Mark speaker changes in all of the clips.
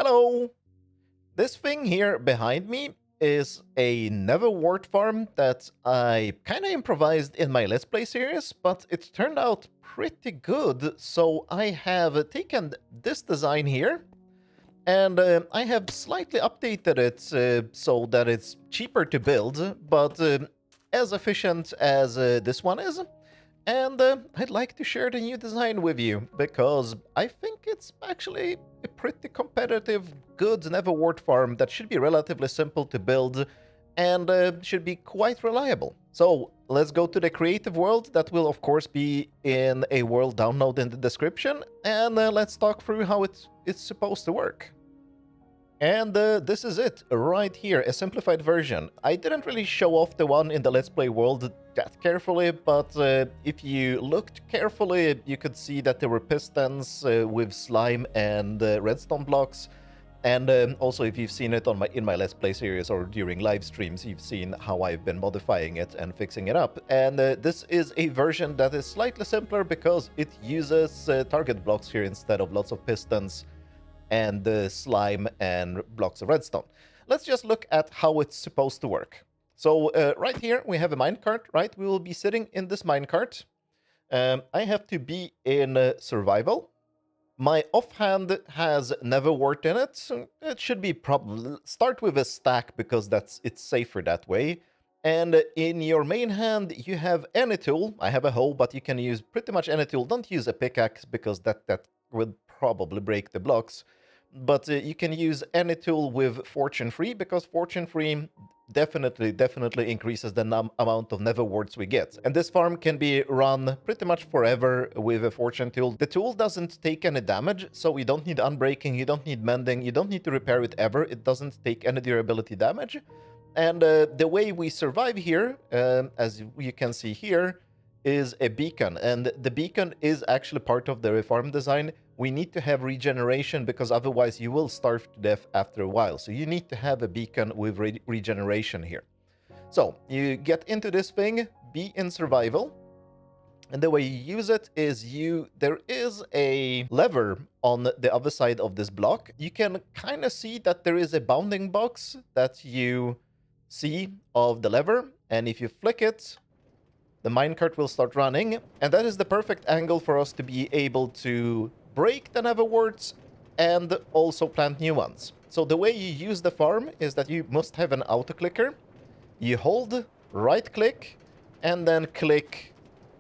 Speaker 1: Hello! This thing here behind me is a Nether Wart farm that I kind of improvised in my Let's Play series, but it turned out pretty good, so I have taken this design here and I have slightly updated it so that it's cheaper to build, but as efficient as this one is. And I'd like to share the new design with you, because I think it's actually a pretty competitive, good Nether Wart farm that should be relatively simple to build and should be quite reliable. So let's go to the creative world. That will of course be in a world download in the description, and let's talk through how it's supposed to work. And this is it, right here, a simplified version. I didn't really show off the one in the Let's Play world that carefully, but if you looked carefully, you could see that there were pistons with slime and redstone blocks. And also, if you've seen it on in my Let's Play series or during live streams, you've seen how I've been modifying it and fixing it up. And this is a version that is slightly simpler because it uses target blocks here instead of lots of pistons and slime and blocks of redstone. Let's just look at how it's supposed to work. So right here we have a minecart, right? We will be sitting in this minecart. I have to be in survival. My offhand has Nether Wart in it. So it should be probably start with a stack because it's safer that way. And in your main hand you have any tool. I have a hoe, but you can use pretty much any tool. Don't use a pickaxe because that would probably break the blocks. But you can use any tool with fortune free, because fortune free definitely increases the amount of Nether Warts we get. And this farm can be run pretty much forever with a fortune tool. The tool doesn't take any damage, so you don't need unbreaking, you don't need mending, you don't need to repair it ever. It doesn't take any durability damage. And the way we survive here, as you can see here, is a beacon, and the beacon is actually part of the farm design. We need to have regeneration because otherwise you will starve to death after a while. So you need to have a beacon with regeneration here. So you get into this thing, be in survival, and the way you use it is there is a lever on the other side of this block. You can kind of see that there is a bounding box that you see of the lever, and if you flick it, the minecart will start running, and that is the perfect angle for us to be able to break the Nether Warts and also plant new ones. So the way you use the farm is that you must have an auto clicker. You hold, right click, and then click,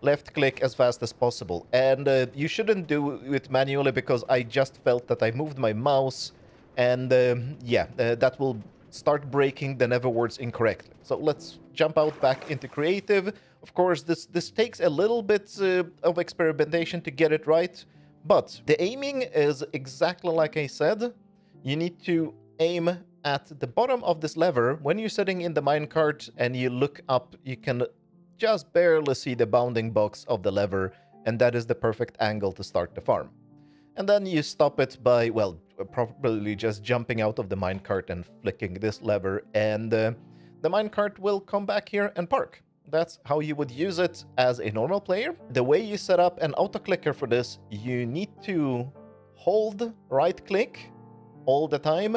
Speaker 1: left click as fast as possible. And you shouldn't do it manually because I just felt that I moved my mouse, and that will start breaking the Nether Warts incorrectly. So let's jump out back into creative. Of course, this takes a little bit of experimentation to get it right, but the aiming is exactly like I said. You need to aim at the bottom of this lever. When you're sitting in the minecart and you look up, you can just barely see the bounding box of the lever, and that is the perfect angle to start the farm. And then you stop it by, well, probably just jumping out of the minecart and flicking this lever, and the minecart will come back here and park. That's how you would use it as a normal player. The way you set up an auto clicker for this, you need to hold right click all the time,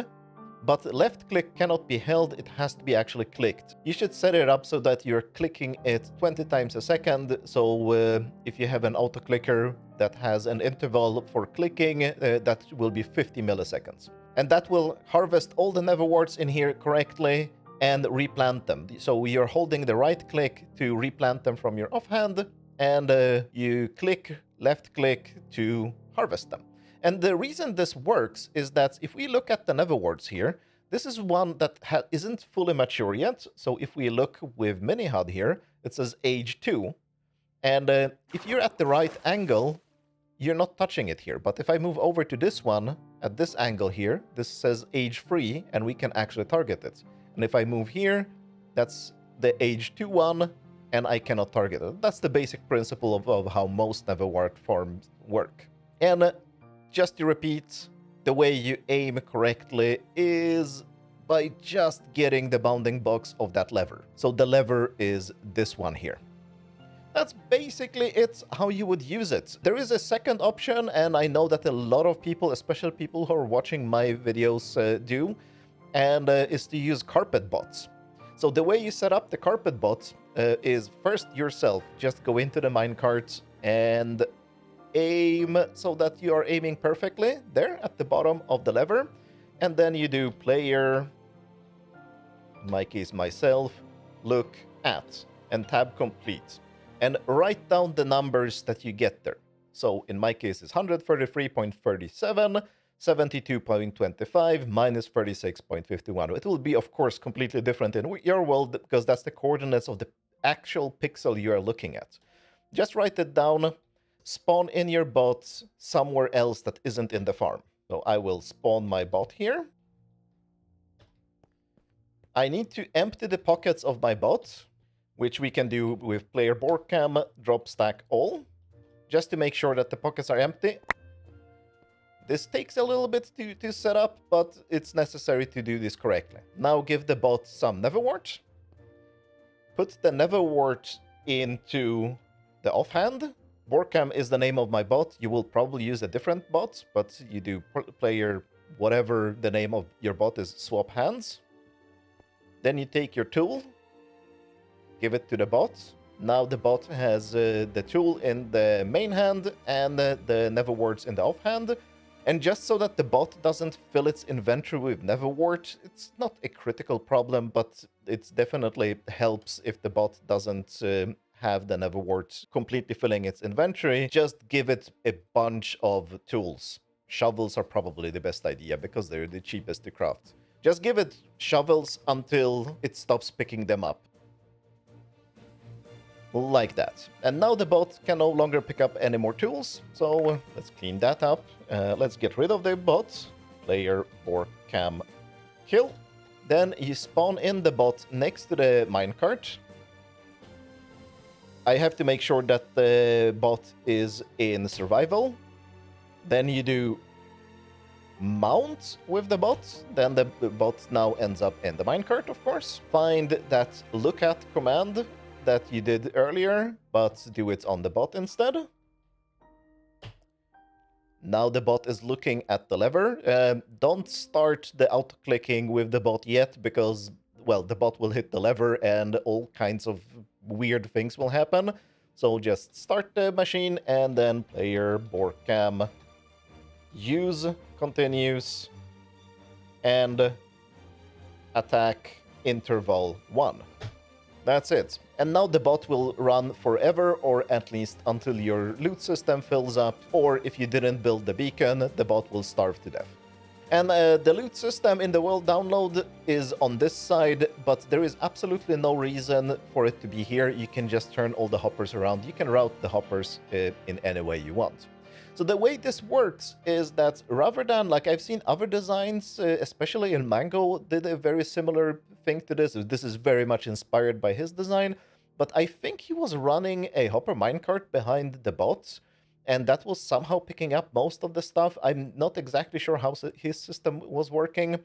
Speaker 1: but left click cannot be held, it has to be actually clicked. You should set it up so that you're clicking it 20 times a second. So if you have an auto clicker that has an interval for clicking, that will be 50 milliseconds. And that will harvest all the Nether Warts in here correctly and replant them. So you're holding the right click to replant them from your offhand, and you click left click to harvest them. And the reason this works is that if we look at the Nether Warts here, this is one that isn't fully mature yet. So if we look with mini HUD here, it says age 2. And if you're at the right angle, you're not touching it here. But if I move over to this one, at this angle here, this says age 3, and we can actually target it. And if I move here, that's the age 2 one, and I cannot target it. That's the basic principle of how most Nether Wart farms work. And just to repeat, the way you aim correctly is by just getting the bounding box of that lever. So the lever is this one here. That's basically it, how you would use it. There is a second option, and I know that a lot of people, especially people who are watching my videos, do, and is to use carpet bots. So the way you set up the carpet bots is first yourself, just go into the minecart and aim so that you are aiming perfectly there at the bottom of the lever. And then you do player, in my case myself, look at, and tab complete. And write down the numbers that you get there. So in my case, it's 133.37, 72.25 minus 36.51. It will be, of course, completely different in your world because that's the coordinates of the actual pixel you are looking at. Just write it down, spawn in your bot somewhere else that isn't in the farm. So I will spawn my bot here. I need to empty the pockets of my bot, which we can do with player board cam, drop stack all, just to make sure that the pockets are empty. This takes a little bit to set up, but it's necessary to do this correctly. Now give the bot some Nether Wart. Put the Nether Wart into the offhand. Borcam is the name of my bot. You will probably use a different bot, but you do player, whatever the name of your bot is, swap hands. Then you take your tool, give it to the bot. Now the bot has the tool in the main hand and the Nether Warts in the offhand. And just so that the bot doesn't fill its inventory with Nether Wart, it's not a critical problem, but it definitely helps if the bot doesn't have the Nether Wart completely filling its inventory. Just give it a bunch of tools. Shovels are probably the best idea because they're the cheapest to craft. Just give it shovels until it stops picking them up. Like that. And now the bot can no longer pick up any more tools, so let's clean that up. Let's get rid of the bot. Player or cam kill. Then you spawn in the bot next to the minecart. I have to make sure that the bot is in survival. Then you do mount with the bot. Then the bot now ends up in the minecart, of course. Find that look at command that you did earlier, but do it on the bot instead. Now the bot is looking at the lever. Don't start the auto-clicking with the bot yet because, well, the bot will hit the lever and all kinds of weird things will happen. So just start the machine and then player board cam use continues and attack interval 1. That's it. And now the bot will run forever, or at least until your loot system fills up, or if you didn't build the beacon, the bot will starve to death. And the loot system in the world download is on this side, but there is absolutely no reason for it to be here. You can just turn all the hoppers around. You can route the hoppers in any way you want. So the way this works is that rather than, like I've seen other designs, especially in Mango, did a very similar thing to this. This is very much inspired by his design, but I think he was running a hopper minecart behind the bots, and that was somehow picking up most of the stuff. I'm not exactly sure how his system was working.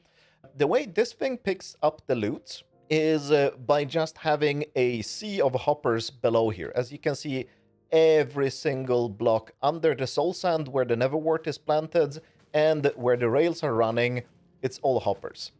Speaker 1: The way this thing picks up the loot is by just having a sea of hoppers below here. As you can see, every single block under the soul sand where the Nether Wart is planted and where the rails are running, it's all hoppers.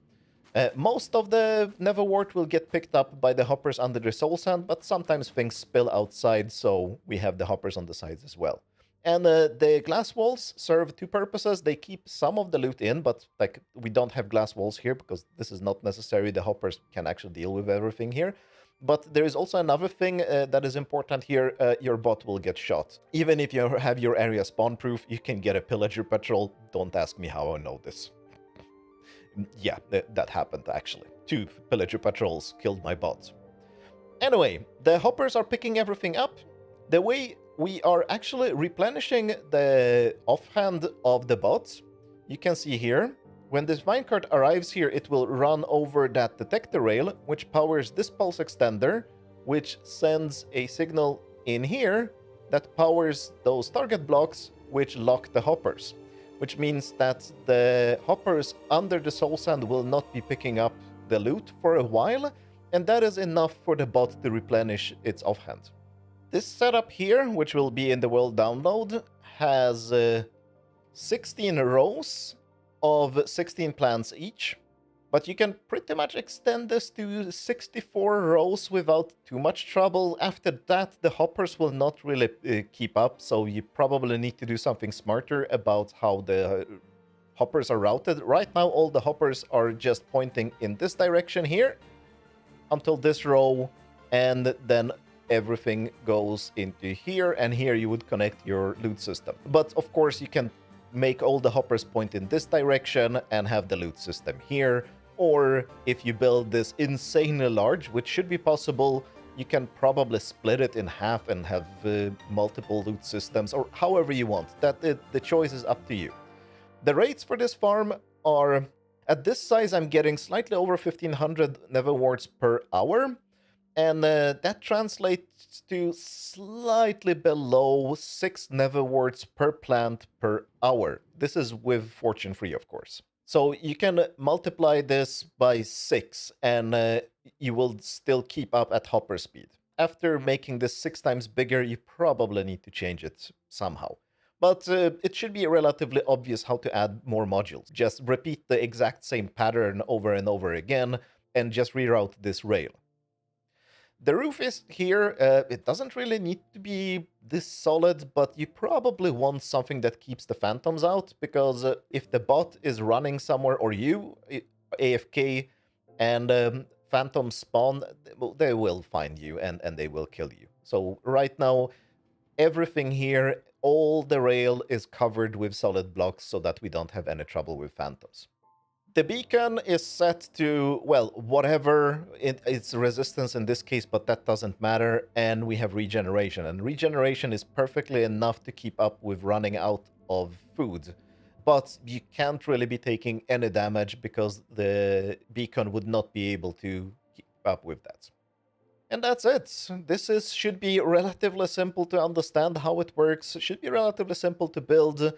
Speaker 1: Most of the Nether Wart will get picked up by the hoppers under the soul sand, but sometimes things spill outside, so we have the hoppers on the sides as well. And the glass walls serve two purposes. They keep some of the loot in, but like we don't have glass walls here because this is not necessary. The hoppers can actually deal with everything here. But there is also another thing that is important here. Your bot will get shot. Even if you have your area spawn-proof, you can get a pillager patrol. Don't ask me how I know this. Yeah, that happened, actually. 2 pillager patrols killed my bot. Anyway, the hoppers are picking everything up. The way we are actually replenishing the offhand of the bot, you can see here. When this minecart arrives here, it will run over that detector rail, which powers this pulse extender, which sends a signal in here that powers those target blocks, which lock the hoppers. Which means that the hoppers under the soul sand will not be picking up the loot for a while, and that is enough for the bot to replenish its offhand. This setup here, which will be in the world download, has 16 rows of 16 plants each. But you can pretty much extend this to 64 rows without too much trouble. After that, the hoppers will not really keep up, so you probably need to do something smarter about how the hoppers are routed. Right now, all the hoppers are just pointing in this direction here until this row, and then everything goes into here, and here you would connect your loot system. But of course, you can make all the hoppers point in this direction and have the loot system here. Or if you build this insanely large, which should be possible, you can probably split it in half and have multiple loot systems, or however you want. The choice is up to you. The rates for this farm are, at this size, I'm getting slightly over 1500 Nether Warts per hour, and that translates to slightly below 6 Nether Warts per plant per hour. This is with fortune free, of course. So you can multiply this by 6, and you will still keep up at hopper speed. After making this 6 times bigger, you probably need to change it somehow. But it should be relatively obvious how to add more modules. Just repeat the exact same pattern over and over again, and just reroute this rail. The roof is here. It doesn't really need to be this solid, but you probably want something that keeps the phantoms out, because if the bot is running somewhere, or you, AFK, and phantoms spawn, they will find you and they will kill you. So right now, everything here, all the rail is covered with solid blocks so that we don't have any trouble with phantoms. The beacon is set to, well, whatever its resistance in this case, but that doesn't matter. And we have regeneration. And regeneration is perfectly enough to keep up with running out of food. But you can't really be taking any damage because the beacon would not be able to keep up with that. And that's it. This should be relatively simple to understand how it works. It should be relatively simple to build.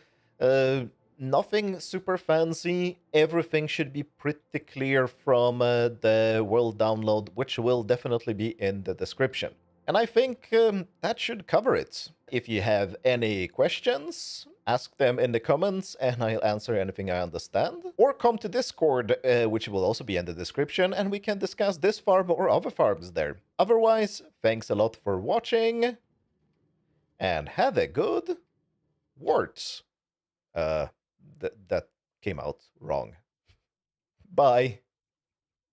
Speaker 1: Nothing super fancy. Everything should be pretty clear from the world download, which will definitely be in the description. And I think that should cover it. If you have any questions, ask them in the comments and I'll answer anything I understand. Or come to Discord, which will also be in the description, and we can discuss this farm or other farms there. Otherwise, thanks a lot for watching, and have a good wart. That came out wrong. Bye.